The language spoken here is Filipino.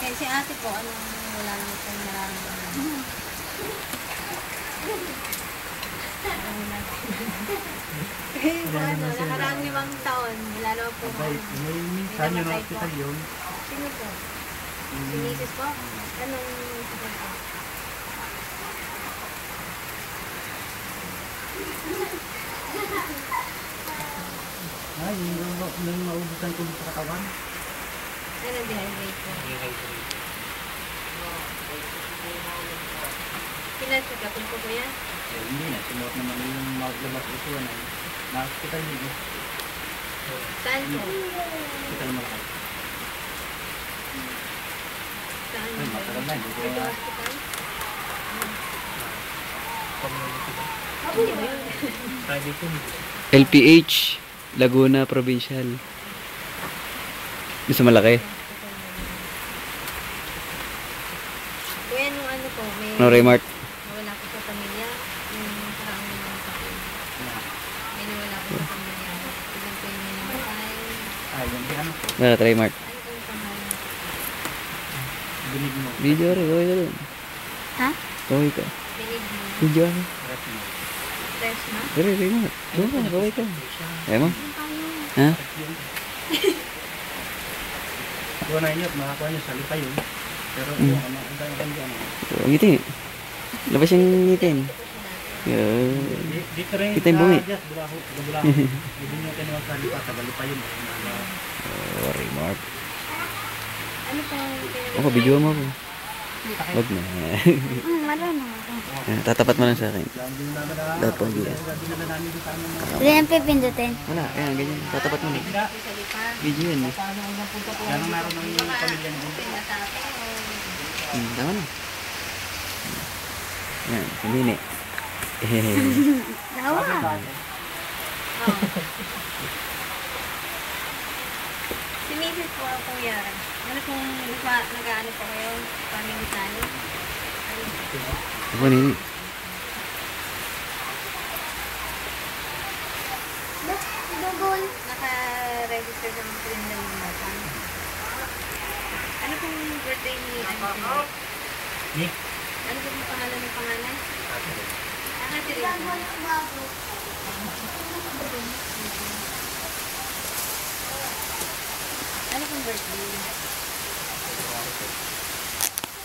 Kaya si ate po, anong wala naman po nararamdaman? Eh, ano, nakaraang 5 taon, wala naman po. May minsan yung hospital yun. Sino po? Si Mrs. po? Anong hospital po? Ay, yung maubusan ko sa katawan. Ano, dehydrate po? Pinag-check up po kuya? Hindi na, sinuot naman yung maglabas ito na na-hospital yun. Saan po? Hospital malaki. Saan Ay, matagal na, hindi ko Ito na. hospital? Private yun. LPH, Laguna Provincial. Gusto malaki? Kuya, nung ano po, may... No, Raymart. Nawala ko sa pamilya. Yung parang mga kapatid. May nawala ko sa pamilya. Ilan po yung namatay. Ah, yung di ano po. Raymart. Ano po yung pangalan? Binig mo. Video rin, gawin ka dun. Ha? Gawin ka. Binig mo. Video ako. Rest mo. Fresh na? Dari, Raymart. Gawin ka. Ayaw mo? Ha? Kuha na inyo, makakuha nyo sa lipa yun. Pero kung ano, ang dami kang dyan. Ngiti. Labas yung ngitin. Yun. Dito rin Kita yung bungi. Bulaho. Hindi nyo kinuha sa lipa, sa lipa yun. Oh, Raymart. Ano po yung Ako, video mo ako. Wag na. marunong ako. Tatapat mo lang sa akin. Lahat po ang video. Hindi ang pipindutin. Wala, ayan, ganyan. Tatapat mo lang. Sa lipa. Video yun eh. Yan ang naroon ng pamilya nyo. Pinatake o... Tama na. Yan, kumini. Dawa. Si Mrs. po ang kuya. Ano kung nag-ano po kayo? Family planning? Ako nini. Google. Naka-register sa mga kalendar ng bata. Ano kung birthday ni ano? Ni? Ano kung pangalan ng pangalan? Ate Teresa. Ano kung birthday?